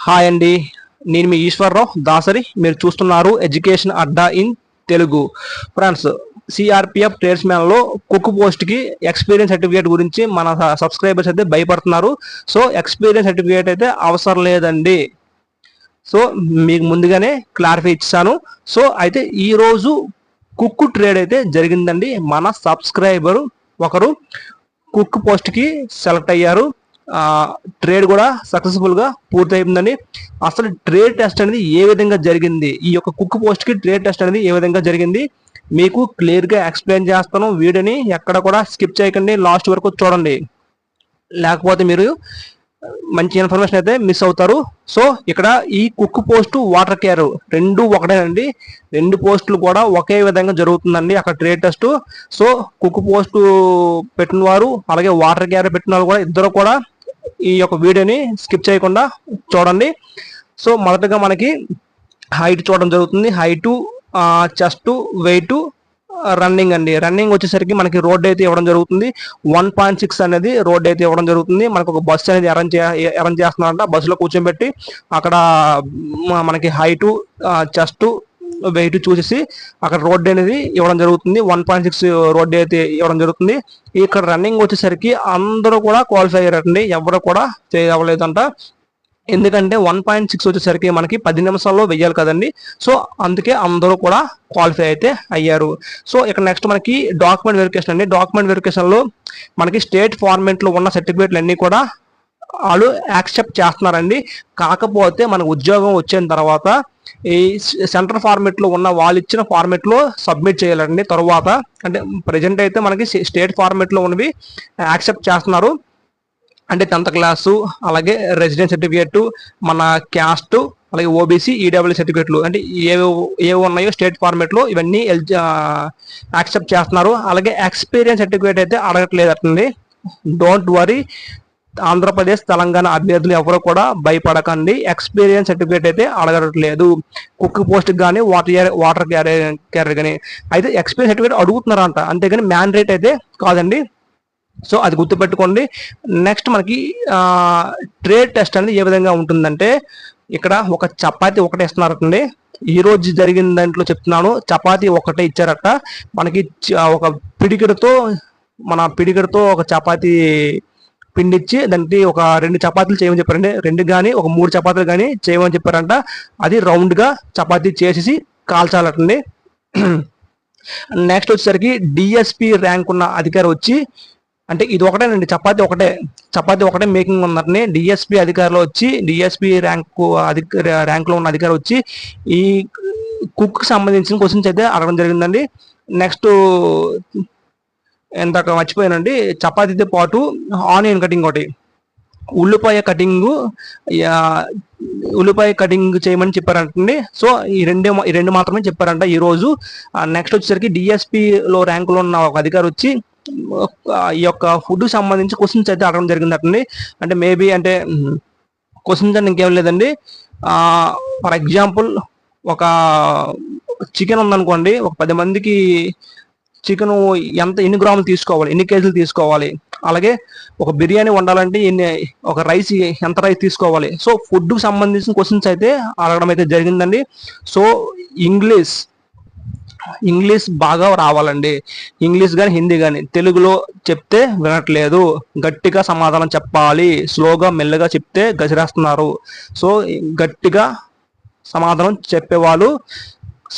Hi అండి, నేను మీ ఈశ్వర్రావు దాసరి. మీరు చూస్తున్నారు education Adda in Telugu. Friends, CRPF ట్రేడ్స్మెన్లో కుక్ పోస్ట్కి ఎక్స్పీరియన్స్ సర్టిఫికేట్ గురించి మన సబ్స్క్రైబర్స్ అయితే భయపడుతున్నారు. సో ఎక్స్పీరియన్స్ సర్టిఫికేట్ అయితే అవసరం లేదండి. సో మీకు ముందుగానే క్లారిఫై ఇచ్చాను. సో అయితే ఈరోజు కుక్ ట్రేడ్ అయితే జరిగిందండి. మన సబ్స్క్రైబర్ ఒకరు కుక్ పోస్ట్కి సెలెక్ట్ అయ్యారు. ట్రేడ్ కూడా సక్సెస్ఫుల్ గా పూర్తి అయిపోయిందండి. అసలు ట్రేడ్ టెస్ట్ అనేది ఏ విధంగా జరిగింది, ఈ యొక్క కుక్ పోస్ట్ కి ట్రేడ్ టెస్ట్ అనేది ఏ విధంగా జరిగింది మీకు క్లియర్ గా ఎక్స్ప్లెయిన్ చేస్తాను. వీడియోని ఎక్కడ కూడా స్కిప్ చేయకండి, లాస్ట్ వరకు చూడండి. లేకపోతే మీరు మంచి ఇన్ఫర్మేషన్ అయితే మిస్ అవుతారు. సో ఇక్కడ ఈ కుక్ పోస్ట్ వాటర్ క్యార్ రెండు ఒకటేనండి. రెండు పోస్టులు కూడా ఒకే విధంగా జరుగుతుందండి అక్కడ trade test. So cook post పెట్టిన వారు అలాగే వాటర్ క్యార్ పెట్టిన వారు కూడా ఇద్దరు కూడా ఈ యొక్క వీడియోని స్కిప్ చేయకుండా చూడండి. సో మొదటగా మనకి హైట్ చూడడం జరుగుతుంది. హైటు, చెస్ట్, వెయిట్, రన్నింగ్ అండి. రన్నింగ్ వచ్చేసరికి మనకి రోడ్ అయితే ఇవ్వడం జరుగుతుంది. 1.6 అనేది రోడ్ అయితే ఇవ్వడం జరుగుతుంది. మనకు ఒక బస్సు అనేది అరేంజ్ చేస్తున్నారంట. బస్సులో కూర్చోబెట్టి అక్కడ మనకి హైటు, చెస్ట్, వెయిట్ చూసేసి అక్కడ రోడ్ అనేది ఇవ్వడం జరుగుతుంది. 1.6 రోడ్ అయితే ఇవ్వడం జరుగుతుంది. ఇక్కడ రన్నింగ్ వచ్చేసరికి అందరూ కూడా క్వాలిఫై అయ్యారండి, ఎవరు కూడా చేయలేదంట. ఎందుకంటే 1.6 వచ్చేసరికి మనకి 10 నిమిషాల్లో వెయ్యాలి కదండి. సో అందుకే అందరూ కూడా క్వాలిఫై అయితే అయ్యారు. సో ఇక్కడ నెక్స్ట్ మనకి డాక్యుమెంట్ వెరిఫికేషన్ అండి. డాక్యుమెంట్ వెరిఫికేషన్ లో మనకి స్టేట్ ఫార్మేట్ లో ఉన్న సర్టిఫికేట్లు అన్ని కూడా వాళ్ళు యాక్సెప్ట్ చేస్తున్నారండి. కాకపోతే మనకు ఉద్యోగం వచ్చిన తర్వాత ఈ సెంట్రల్ ఫార్మేట్ లో ఉన్న వాళ్ళు ఇచ్చిన ఫార్మేట్ లో సబ్మిట్ చేయాలండి. తర్వాత అంటే ప్రజెంట్ అయితే మనకి స్టేట్ ఫార్మేట్ లో ఉన్నవి యాక్సెప్ట్ చేస్తున్నారు. అంటే 10th క్లాసు, అలాగే రెసిడెన్స్ సర్టిఫికేట్, మన క్యాస్ట్, అలాగే ఓబీసీ, ఈడబ్ల్యూ సర్టిఫికేట్లు అంటే ఏవి ఉన్నాయో స్టేట్ ఫార్మేట్ లో ఇవన్నీ యాక్సెప్ట్ చేస్తున్నారు. అలాగే ఎక్స్పీరియన్స్ సర్టిఫికేట్ అయితే అడగట్లేదు అట్లండి. డోంట్ వరీ, ఆంధ్రప్రదేశ్, తెలంగాణ అభ్యర్థులు ఎవరు కూడా భయపడకండి. ఎక్స్పీరియన్స్ సర్టిఫికేట్ అయితే అడగట్లేదు కుక్ పోస్ట్ కానీ వాటర్ క్యారియర్ కానీ. అయితే ఎక్స్పీరియన్స్ సర్టిఫికేట్ అడుగుతున్నారంట, అంతేగాని మ్యాండేట్ అయితే కాదండి. సో అది గుర్తుపెట్టుకోండి. నెక్స్ట్ మనకి ట్రేడ్ టెస్ట్ అనేది ఏ విధంగా ఉంటుందంటే ఇక్కడ ఒక చపాతి ఒకటే ఇస్తున్నారటండి. ఈ రోజు జరిగిన దాంట్లో చెప్తున్నాను, చపాతి ఒకటే ఇచ్చారట. మనకి ఒక పిడికిడితో ఒక చపాతి పిండిచ్చి దానికి ఒక 2 చపాతీలు చేయమని చెప్పారండి. 2 కానీ ఒక 3 చపాతీలు కానీ చేయమని చెప్పారంట. అది రౌండ్ గా చపాతీ చేసేసి కాల్చాలటండి. నెక్స్ట్ వచ్చేసరికి డిఎస్పి ర్యాంక్ ఉన్న అధికారి వచ్చి, అంటే ఇది ఒకటేనండి, చపాతీ ఒకటే మేకింగ్ ఉందండి. డిఎస్పి అధికారులు వచ్చి, డిఎస్పి ర్యాంక్ లో ఉన్న అధికారి వచ్చి ఈ కుక్ సంబంధించిన క్వశ్చన్స్ అయితే అడగడం జరిగిందండి. నెక్స్ట్ ఇందాక మర్చిపోయానండి, చపాతీతో పాటు ఆనియన్ కటింగ్ ఒకటి, ఉల్లిపాయ కటింగ్ చేయమని చెప్పారంటండి. సో ఈ రెండు మాత్రమే చెప్పారంట ఈ రోజు. నెక్స్ట్ వచ్చేసరికి డిఎస్పి లో ర్యాంకులో ఉన్న ఒక అధికారి వచ్చి ఈ యొక్క ఫుడ్ సంబంధించి క్వశ్చన్స్ అయితే అడగడం జరిగిందటండి. అంటే మేబీ అంటే క్వశ్చన్స్ అంటే ఇంకేం లేదండి. ఫర్ ఎగ్జాంపుల్ ఒక చికెన్ ఉందనుకోండి, ఒక 10 మందికి చికెన్ ఎన్ని గ్రాములు తీసుకోవాలి, ఎన్ని కేజీలు తీసుకోవాలి, అలాగే ఒక బిర్యానీ వండాలంటే ఒక రైస్ ఎంత రైస్ తీసుకోవాలి. సో ఫుడ్ సంబంధించిన క్వశ్చన్స్ అయితే అడగడం అయితే జరిగిందండి. సో ఇంగ్లీష్ బాగా రావాలండి. ఇంగ్లీష్ కానీ హిందీ కానీ. తెలుగులో చెప్తే వినట్లేదు, గట్టిగా సమాధానం చెప్పాలి. స్లోగా మెల్లగా చెప్తే గసిరేస్తున్నారు. సో గట్టిగా సమాధానం చెప్పేవాళ్ళు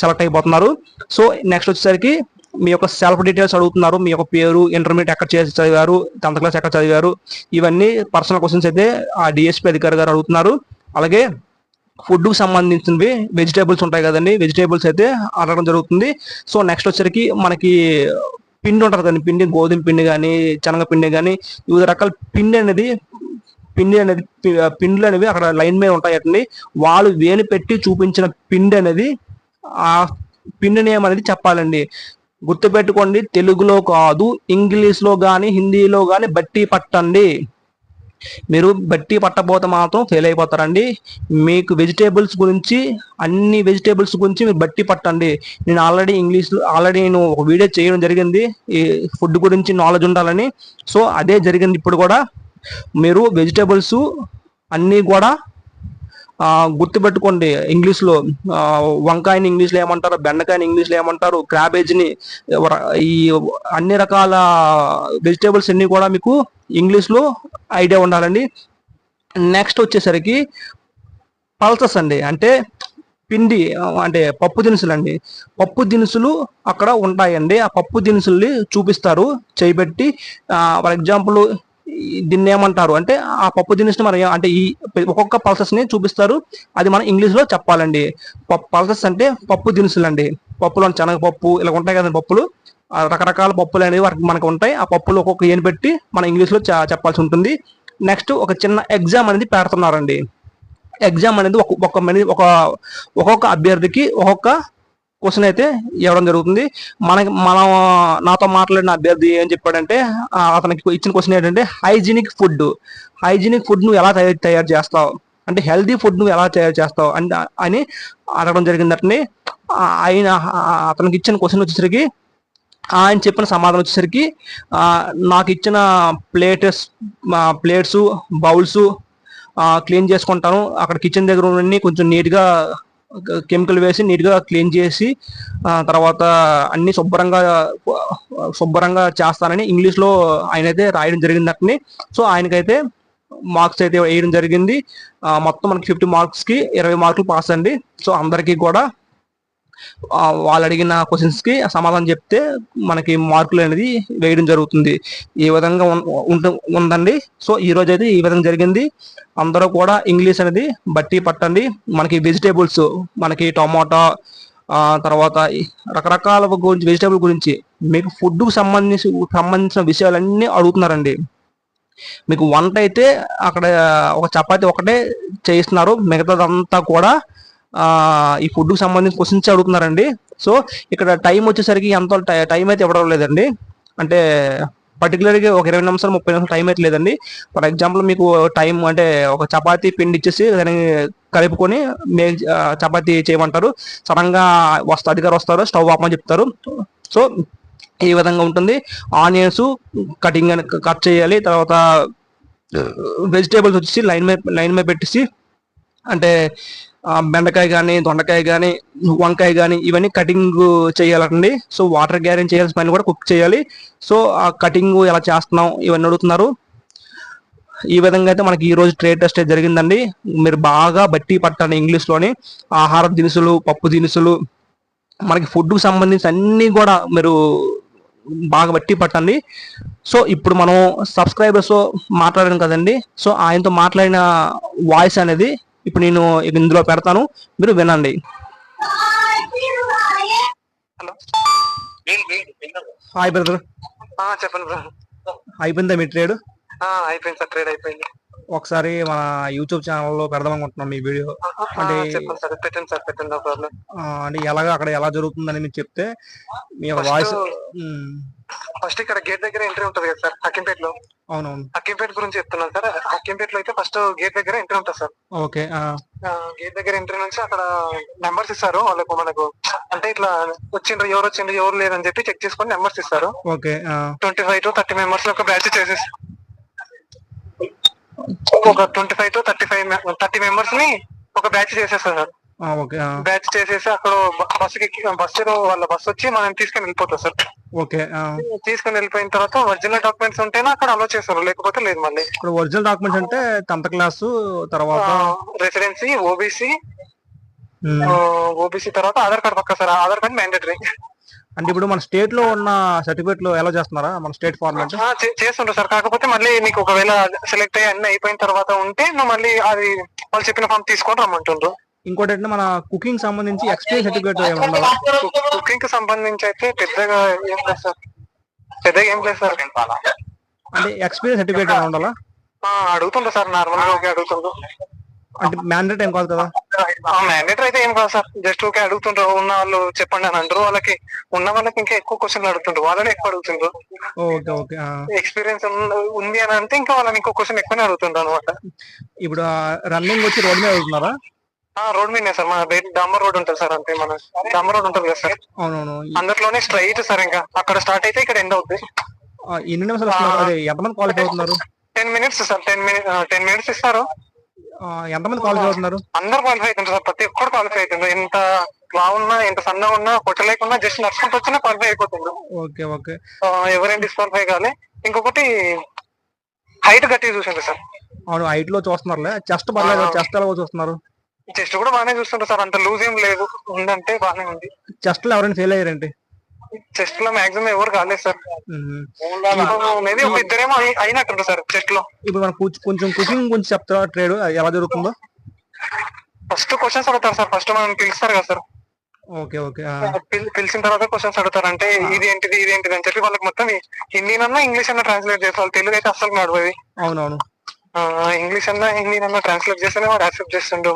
సెలెక్ట్ అయిపోతున్నారు. సో నెక్స్ట్ వచ్చేసరికి మీ యొక్క సెల్ఫ్ డీటెయిల్స్ అడుగుతున్నారు. మీ యొక్క పేరు, ఇంటర్మీడియట్ ఎక్కడ చదివారు, 10th క్లాస్ ఎక్కడ చదివారు, ఇవన్నీ పర్సనల్ క్వశ్చన్స్ అయితే ఆ డిఎస్పీ అధికారి గారు అడుగుతున్నారు. అలాగే ఫుడ్ సంబంధించినవి వెజిటేబుల్స్ ఉంటాయి కదండి, వెజిటేబుల్స్ అయితే అడగడం జరుగుతుంది. సో నెక్స్ట్ వచ్చరికి మనకి పిండి ఉంటుంది కదండి, పిండి, గోధుమ పిండి కానీ, శనగ పిండి కానీ, వివిధ రకాల పిండిలు అనేవి అక్కడ లైన్ మీద ఉంటాయండి. వాళ్ళు వేలు పెట్టి చూపించిన పిండి అనేది, ఆ పిండి నేమ్ అనేది చెప్పాలండి. గుర్తుపెట్టుకోండి, తెలుగులో కాదు, ఇంగ్లీష్లో కానీ హిందీలో కానీ బట్టి పట్టండి. మీరు బట్టి పట్టబోతే మాత్రం ఫెయిల్ అయిపోతారండి. మీకు అన్ని వెజిటేబుల్స్ గురించి మీరు బట్టి పట్టండి. నేను ఆల్రెడీ నేను ఒక వీడియో చేయడం జరిగింది ఈ ఫుడ్ గురించి నాలెడ్జ్ ఉండాలని. సో అదే జరిగింది ఇప్పుడు కూడా. మీరు వెజిటేబుల్స్ అన్నీ కూడా గుర్తుపెట్టుకోండి. ఇంగ్లీష్లో వంకాయని ఇంగ్లీష్లో ఏమంటారు, బెండకాయని ఇంగ్లీష్లో ఏమంటారు, క్యాబేజ్ని, ఈ అన్ని రకాల వెజిటేబుల్స్ అన్ని కూడా మీకు ఇంగ్లీష్లో ఐడియా ఉండాలండి. నెక్స్ట్ వచ్చేసరికి పల్సెస్ అండి, అంటే పిండి, అంటే పప్పు దినుసులు అండి. పప్పు దినుసులు అక్కడ ఉంటాయండి. ఆ పప్పు దినుసుల్ని చూపిస్తారు చేయబెట్టి. ఫర్ ఎగ్జాంపుల్ దీన్ని ఏమంటారు అంటే ఆ పప్పు దినుసుని మనం అంటే ఈ ఒక్కొక్క పల్సెస్ ని చూపిస్తారు. అది మనం ఇంగ్లీష్ లో చెప్పాలండి. పల్సెస్ అంటే పప్పు దినుసులు అండి. పప్పులో శనగపప్పు ఇలా ఉంటాయి కదండి పప్పులు. రకరకాల పప్పులు అనేవి మనకు ఉంటాయి. ఆ పప్పులు ఒక్కొక్క ఏని పెట్టి మనం ఇంగ్లీష్ లో చెప్పాల్సి ఉంటుంది. నెక్స్ట్ ఒక చిన్న ఎగ్జామ్ అనేది పెడుతున్నారండి. ఎగ్జామ్ అనేది ఒక్కొక్క అభ్యర్థికి ఒక్కొక్క క్వశ్చన్ అయితే ఇవ్వడం జరుగుతుంది. మనం నాతో మాట్లాడిన అభ్యర్థి ఏం చెప్పాడంటే, అతనికి ఇచ్చిన క్వశ్చన్ ఏంటంటే హైజీనిక్ ఫుడ్ నువ్వు ఎలా తయారు చేస్తావు, అంటే హెల్దీ ఫుడ్ నువ్వు ఎలా తయారు చేస్తావు అని అడగడం జరిగిందంటే, ఆయన అతనికి ఇచ్చిన క్వశ్చన్ వచ్చేసరికి ఆయన చెప్పిన సమాధానం వచ్చేసరికి, నాకు ఇచ్చిన ప్లేట్స్ బౌల్స్ క్లీన్ చేసుకుంటాను. అక్కడ కిచెన్ దగ్గర ఉన్న కొంచెం నీట్గా కెమికల్ వేసి నీట్గా క్లీన్ చేసి తర్వాత అన్ని శుభ్రంగా చేస్తానని ఇంగ్లీష్లో ఆయన అయితే రాయడం జరిగింది. సో ఆయనకైతే మార్క్స్ అయితే వేయడం జరిగింది. మొత్తం మనకి 50 మార్క్స్కి 20 మార్కులు పాస్ అండి. సో అందరికీ కూడా వాళ్ళు అడిగిన క్వశ్చన్స్కి సమాధానం చెప్తే మనకి మార్కులు అనేది వేయడం జరుగుతుంది. ఈ విధంగా ఉందండి. సో ఈ రోజు అయితే ఈ విధంగా జరిగింది. అందరూ కూడా ఇంగ్లీష్ అనేది బట్టి పట్టండి. మనకి వెజిటేబుల్స్, మనకి టమాటా, తర్వాత రకరకాల గురించి వెజిటేబుల్ గురించి మీకు ఫుడ్కు సంబంధించిన విషయాలన్నీ అడుగుతున్నారండి. మీకు వంట అయితే అక్కడ ఒక చపాతి ఒకటే చేయిస్తున్నారు, మిగతాదంతా కూడా ఈ ఫుడ్కి సంబంధించిన క్వశ్చన్స్ అడుగుతున్నారండి. సో ఇక్కడ టైం వచ్చేసరికి ఎంత టైం అయితే ఇవ్వడం లేదండి. అంటే పర్టికులర్గా ఒక 20 నిమిషాలు 30 నిమిషాలు టైం అయితే లేదండి. ఫర్ ఎగ్జాంపుల్ మీకు టైం అంటే ఒక చపాతీ పిండి ఇచ్చేసి దాన్ని కలుపుకొని చపాతీ చేయమంటారు. సడన్గా అధికారి వస్తారు, స్టవ్ ఆపమని చెప్తారు. సో ఈ విధంగా ఉంటుంది. ఆనియన్స్ కట్ చేయాలి. తర్వాత వెజిటేబుల్స్ వచ్చేసి లైన్ మీద పెట్టేసి, అంటే బెండకాయ కానీ, దొండకాయ కానీ, వంకాయ కానీ ఇవన్నీ కటింగ్ చేయాలండి. సో వాటర్ గ్యారెంటీ చేయాల్సిన పని కూడా కుక్ చేయాలి. సో ఆ కటింగ్ ఎలా చేస్తున్నాం ఇవన్నీ అడుగుతున్నారు. ఈ విధంగా అయితే మనకి ఈ రోజు ట్రేడ్ టెస్ట్ జరిగిందండి. మీరు బాగా బట్టి పట్టండి ఇంగ్లీష్లోని. ఆహార దినుసులు, పప్పు దినుసులు, మనకి ఫుడ్కు సంబంధించి అన్నీ కూడా మీరు బాగా బట్టి పట్టండి. సో ఇప్పుడు మనం సబ్స్క్రైబర్స్ మాట్లాడాను కదండి. సో ఆయనతో మాట్లాడిన వాయిస్ అనేది ఇప్పుడు నేను ఇందులో పెడతాను, మీరు వినండి. Hello, hi brother. చెప్పండి బ్రదర్. అయిపోయిందా మీ ట్రేడ్? అయిపోయింది సార్, ట్రేడ్ అయిపోయింది. ఒకసారి మన యూట్యూబ్ ఛానల్లో పెడదాం అనుకుంటున్నాం మీ వీడియో. అంటే చెప్పండి సార్, పెట్టండి సార్, పెట్టండి, నో ప్రాబ్లం. అంటే అక్కడ ఎలా జరుగుతుందని మీరు చెప్తే మీ వాయిస్. ఫస్ట్ ఇక్కడ గేట్ దగ్గర ఎంట్రీ ఉంటుంది కదా సార్, హక్కింపేటలో. అవునవును, హక్కింపేట గురించి చెప్తున్నాను సార్. హక్కింపేటలో అయితే ఫస్ట్ గేట్ దగ్గర ఎంట్రీ ఉంటుంది సార్. ఓకే. గేట్ దగ్గర ఎంట్రీ నుంచి అక్కడ నెంబర్స్ ఇస్తారు వాళ్ళకు, మనకు అంటే ఇట్లా ఎవరు ఎవరు లేదని చెప్పి చెక్ చేసుకొని నెంబర్స్ ఇస్తారు. ఓకే. 25 to 30 మెంబర్స్ ఒక బ్యాచ్ చేసేసి, ఒక 25 to 30 మెంబర్స్ ని ఒక బ్యాచ్ చేసేస్తారు సార్. బ్యాచ్ చేసేసి అక్కడ వాళ్ళ బస్సు వచ్చి మనం తీసుకుని వెళ్ళిపోతాం సార్. ఓకే. తీసుకుని వెళ్ళిపోయిన తర్వాత ఒరిజినల్ డాక్యుమెంట్స్ ఉంటేనే అక్కడ అలో చేస్తారు, లేకపోతే లేదు. మళ్ళీ ఒరిజినల్ డాక్యుమెంట్స్ అంటే 10th క్లాస్, తర్వాత రెసిడెన్సీ, ఓబీసీ తర్వాత ఆధార్ కార్డ్ పక్క సార్. Aadhaar card mandatory. అంటే ఇప్పుడు మన స్టేట్ లో ఉన్న సర్టిఫికేట్ లో ఎలా చేస్తున్నారా, మన స్టేట్ ఫార్మాట్ చేస్తుంటారు సార్. కాకపోతే మళ్ళీ నీకు ఒకవేళ సెలెక్ట్ అయ్యి అన్ని అయిపోయిన తర్వాత ఉంటే నువ్వు మళ్ళీ అది వాళ్ళు చెప్పిన ఫామ్ తీసుకొని రమ్మంటుండ్రు. ఇంకోటి అంటే మన కుకింగ్ సంబంధించి ఎక్స్పీరియన్స్ సర్టిఫికేట్ ఏమన్నా? కుకింగ్ కి సంబంధించి అయితే పెద్దగా ఏం లేదు సార్. అంటే ఎక్స్పీరియన్స్ సర్టిఫికేట్ ఏమైనా ఉండాలా? అడుగుతుండ్రు సార్, నార్మల్ గా ఓకే అడుగుతుండ్రు. అంటే మ్యాండేట్ ఏం కాదు కదా? మ్యాండేటరీ అయితే ఏం కాదు సార్, జస్ట్ ఓకే అడుగుతుండ్రు. ఉన్న వాళ్ళు చెప్పండి అని అంటారు. ఉన్న వాళ్ళకి ఇంకా ఎక్కువ క్వశ్చన్లు అడుగుతుండ్రు, వాళ్ళని ఎక్కువ అడుగుతుండ్రు. Okay okay. ఎక్స్పీరియన్స్ ఉంది అని అంటే ఇంకా వాళ్ళని ఇంకో క్వశ్చన్ ఎక్కువనే అడుగుతుండ్రు అనమాట. ఇప్పుడు రన్నింగ్ వచ్చి రోడ్ మీద అడుగుతున్నారా? రోడ్ మీదే సార్, మన డాంబర్ రోడ్ ఉంటుంది సార్. అంతే, మన డాంబర్ రోడ్ ఉంటుంది కదా సార్. అవునవును, అందులోనే స్ట్రైట్ సార్. ఇంకా అక్కడ స్టార్ట్ అయితే ఇక్కడ ఎండ్ అవుతుంది. ఎన్ని నిమిషాలు ఎంతమంది క్వాలిఫై అవుతున్నారు? 10 minutes సార్. 10 minutes ఇస్తారు. ఎంతమంది క్వాలిఫై అవుతున్నారు? అందరు క్వాలిఫై అవుతుంది సార్, ప్రతి ఒక్కరు క్వాలిఫై అవుతుంది. ఎంత లావున్నా ఎంత సన్నగా ఉన్నా కొట్టలేకున్నా జస్ట్ నడుచుకుంటూ వచ్చినా క్వాలిఫై అయిపోతుంది. Okay okay. ఎవరైనా డిస్క్వాలిఫై కాలే. ఇంకొకటి హైట్ గట్టిగా చూసింది సార్. అవును, హైట్ లో చూస్తున్నారులే. చెస్ట్ పర్లేదు, చెస్ట్ ఎలా చూస్తున్నారు? చెస్ట్ కూడా బాగానే చూస్తుంటారు సార్, అంత లూజ్ ఏం లేదు, ఉందంటే బాగానే ఉంది. చెస్ట్ లో ఎవరైనా ఫెయిల్ అయ్యారండి? చెస్ట్ లో మాక్సిమం ఎవరు కాలేదు సార్. మేబీ ఒక ఇద్దరేమో అయినట్టుంటారు సార్ చెస్ట్ లో. ఇప్పుడు మనం కొంచెం కుకింగ్ గురించి చెప్తారా? ట్రేడ్ ఎలా జరుగుతుందో? ఫస్ట్ క్వశ్చన్స్ అడుగుతారు సార్, ఫస్ట్ మనం పిలుస్తారు కదా సార్. Okay okay. పిలిచిన తర్వాత క్వశ్చన్స్ అడుగుతారు, అంటే ఇది ఏంటిది ఇది ఏంటిది అని చెప్పి వాళ్ళకి మొత్తం హిందీనన్నా ఇంగ్లీష్ అన్నా ట్రాన్స్లేట్ చేస్తారు. తెలుగు అయితే అసలు నడవది. అవునవును. ఇంగ్లీష్ అన్నా హిందీనన్నా ట్రాన్స్లేట్ చేస్తేనే వాడు యాక్సెప్ట్ చేస్తుండ్రు.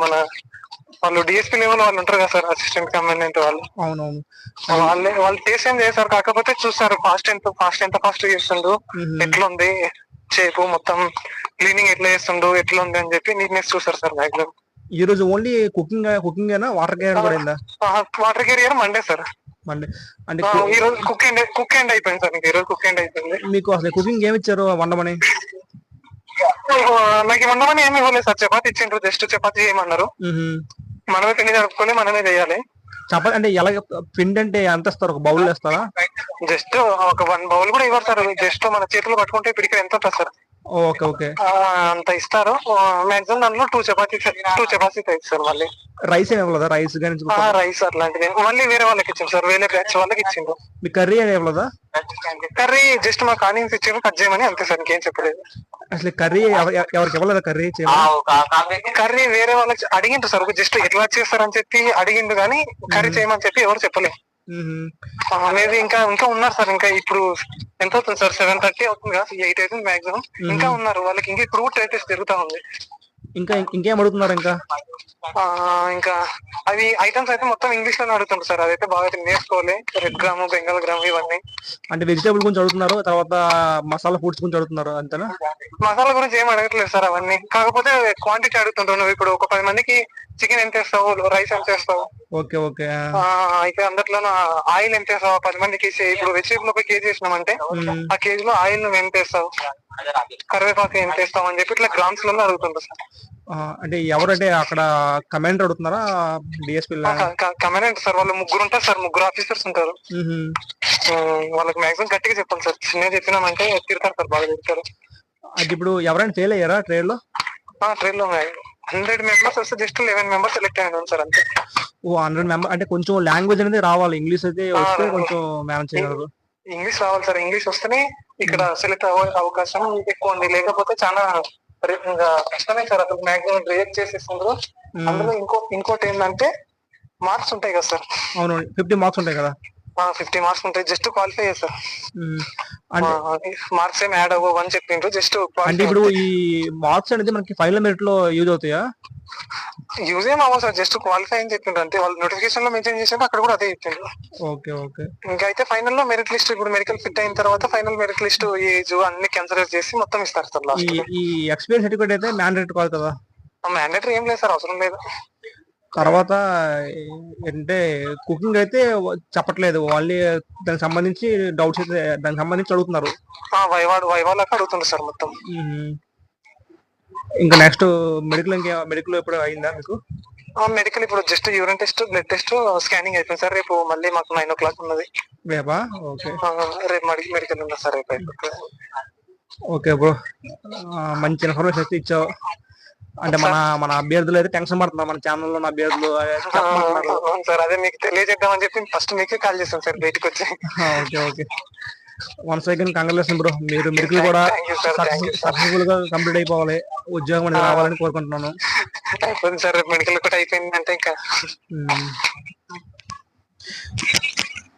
వాళ్ళు డిఎస్పీ లెవెల్ వాళ్ళు ఉంటారు కదా సార్, అసిస్టెంట్ కమాండెంట్ వాళ్ళు. అవునవును. వాళ్ళు టేస్ట్ ఏం చేస్తారు, కాకపోతే చూస్తారు ఫాస్ట్ ఎంత చేస్తుండ్రు, ఎట్లుంది షేప్, మొత్తం క్లీనింగ్ ఎట్లా చేస్తుండ్రు, ఎట్లుంది అని చెప్పి నీట్నెస్ చూస్తారు సార్ మాక్సిమం. ఈ రోజు ఓన్లీ కుకింగ్ అయినా వాటర్ క్యారియర్ కూడా అయిందా? Water carrier Monday sir. Monday అంటే ఈ రోజు కుక్ ఎండ్ అయిపోయింది సార్. ఈ రోజు కుక్ ఎండ్ అయిపోయింది. మీకు అసలు కుకింగ్ ఏమి ఇచ్చారు వండమని? నాకు వండమని ఏమి ఇవ్వలేదు సార్, చపాతి ఇచ్చిండ్రు, జస్ట్ చపాతి చేయమన్నారు. మనమే పిండి జరుపుకొని మనమే చేయాలి. చపాతి అంటే ఎలా పిండి అంటే ఎంత ఇస్తారు? ఒక బౌల్ వేస్తారా? జస్ట్ ఒక 1 బౌల్ కూడా ఇవ్వరు సార్, జస్ట్ మన చేతిలో పట్టుకుంటే పిడికి ఎంత ఉంటుంది సార్. Okay okay. అంత ఇస్తారు. మాక్సిమం దాంట్లో 2 చపాతీ అవుతుంది సార్. మళ్ళీ రైస్ ఏమి ఇవ్వలేదా? రైస్ అట్లాంటిది మళ్ళీ వేరే వాళ్ళకి ఇచ్చింది సార్, వేరే బ్యాచ్ వాళ్ళకి ఇచ్చిండు. మీ కర్రీ ఏమి ఇవ్వలేదా? కర్రీ జస్ట్ మాకు ఆనియన్స్ ఇచ్చిండ్రు, కట్ చేయమని, అంతే సార్, ఇంకేం చెప్పలేదు. అసలు కర్రీ ఎవరికి ఇవ్వలేదా? కర్రీ వేరే వాళ్ళకి అడిగిండ్రు సార్, జస్ట్ ఎట్లా చేస్తారని చెప్పి అడిగిండు, కానీ కర్రీ చేయమని చెప్పి ఎవరు చెప్పలేదు. మేబీ ఇంకా ఉన్నారు సార్. ఇంకా ఇప్పుడు ఎంత అవుతుంది సార్? 7:30 అవుతుంది కదా, 8 అవుతుంది మాక్సిమం. ఇంకా ఉన్నారు వాళ్ళకి, ఇంకా ఇప్పుడు టెస్ట్ జరుగుతా ఉంది. ఇంకేం అడుగుతున్నారు? ఇంకా అవి ఐటమ్స్ అయితే మొత్తం ఇంగ్లీష్ లోనే అడుగుతుంటారు సార్, అదైతే బాగా నేర్చుకోవాలి. రెడ్ గ్రామ్, బెంగాల్ గ్రామ్ ఇవన్నీ. అంటే వెజిటేబుల్ గురించి అడుగుతున్నారు, తర్వాత మసాలా ఫుడ్స్ గురించి అడుగుతున్నారు, అంతేనా? మసాలా గురించి ఏం అడగట్లేదు సార్ అవన్నీ, కాకపోతే క్వాంటిటీ అడుగుతుంటారు. నువ్వు ఇప్పుడు ఒక 10 మందికి చికెన్ ఎంత వేస్తావు, రైస్ ఎంత వేస్తావు, ఓకే ఓకే, అయితే అందట్లో ఆయిల్ ఎంత వేస్తావు, 10 మందికి ఇప్పుడు వెజిటేబుల్ ఒక కేజీ వేసినామంటే ఆ కేజీలో ఆయిల్ నువ్వు ఎంత వేస్తావు, కరివేపాకు ఎంత వేస్తావు అని చెప్పి ఇట్లా గ్రామ్స్ లలో అడుగుతుంటారు సార్. అంటే ఎవరంటే అక్కడ కమాండర్ అడుగుతున్నారా? DSP commandant sir. వాళ్ళు 3 ఉంటారు సార్, 3 ఆఫీసర్స్ ఉంటారు. వాళ్ళకి మాక్సిమం గట్టిగా చెప్పాలి సార్, చిన్నగా చెప్పినామంటే తిడతారు సార్, బాగా తిడతారు. అది ఇప్పుడు ఎవరైనా ఫెయిల్ అయ్యారా ట్రైన్ లో? 100 మెంబర్స్ వస్తే జస్ట్ 11 మెంబర్స్ సెలెక్ట్ అయినారు సార్, అంతే. 100 మెంబర్ అంటే కొంచెం లాంగ్వేజ్ అనేది రావాలి, ఇంగ్లీష్ అయితే వస్తే కొంచెం మేనేజ్ చేయగలరు. ఇంగ్లీష్ రావాలి సార్, ఇంగ్లీష్ వస్తేనే ఇక్కడ సెలెక్ట్ అవ్వే అవకాశం ఎక్కువ ఉంది, లేకపోతే చాలా కష్టమే సార్. అసలు మాక్సిమం రిజెక్ట్ చేసేస్తున్నారు. అందులో ఇంకోటి ఏంటంటే మార్క్స్ ఉంటాయి కదా సార్. అవును, 50 మార్క్స్ ఉంటాయి కదా. 50 మార్క్స్ ఉంటాయి, జస్ట్ క్వాలిఫై చేస్తారు. మార్క్స్ ఏం యాడ్ అవ్వని చెప్పిండ్రు, జస్ట్. అంటే ఇప్పుడు ఈ మార్క్స్ అనేది మనకి ఫైనల్ మెరిట్ లో యూజ్ అవుతాయా? యూజ్ ఏం అవ్వదు సార్, జస్ట్ క్వాలిఫై అని చెప్పిండ్రు అంతే. వాళ్ళు నోటిఫికేషన్ లో మెన్షన్ చేసిండ్రు, అక్కడ కూడా అదే చెప్పిండ్రు. Okay okay. ఇంకా అయితే ఫైనల్ లో మెరిట్ లిస్ట్, ఇప్పుడు మెడికల్ ఫిట్ అయిన తర్వాత ఫైనల్ మెరిట్ లిస్ట్, ఏజ్ అన్ని కన్సిడర్ చేసి మొత్తం ఇస్తారు సార్ లాస్ట్. ఈ ఎక్స్పీరియన్స్ సర్టిఫికేట్ అయితే మ్యాండేటరీ కాదు కదా? మ్యాండేటరీ ఏం లేదు సార్, అవసరం లేదు. తర్వాత అంటే కుకింగ్ అయితే చెప్పట్లేదు, ఓన్లీ దానికి సంబంధించి డౌట్స్ అయితే దానికి సంబంధించి అడుగుతున్నారు. వైవాలకు అడుగుతున్నారు సార్ మొత్తం. ఇంకా నెక్స్ట్ మెడికల్ ఎప్పుడు అయిందా మీకు? మెడికల్ ఇప్పుడు just urine test, blood test, scanning అయిపోయింది సార్. రేపు మళ్ళీ మాకు 9 o'clock ఉన్నది. రేపా? ఓకే. రేపు మెడికల్ ఉంది సార్, రేపు అయిపోతుంది. ఓకే బ్రో, మంచి ఇన్ఫర్మేషన్ అయితే ఇచ్చావు. అంటే మన అభ్యర్థులు అయితే టెన్షన్ పడుతున్నారు, మన ఛానల్లో ఉన్న అభ్యర్థులు సార్. అదే మీకు తెలియజేద్దామని చెప్పి ఫస్ట్ మీకే కాల్ చేస్తాను సార్ బయటకు వచ్చి. Okay okay. Once again congratulation bro, మీరు మెడికల్ కూడా సక్సెస్ఫుల్ గా కంప్లీట్ అయిపోవాలి, ఉద్యోగం అనేది రావాలని కోరుకుంటున్నాను. అయిపోయింది సార్, మెడికల్ కూడా అయిపోయింది అంటే ఇంకా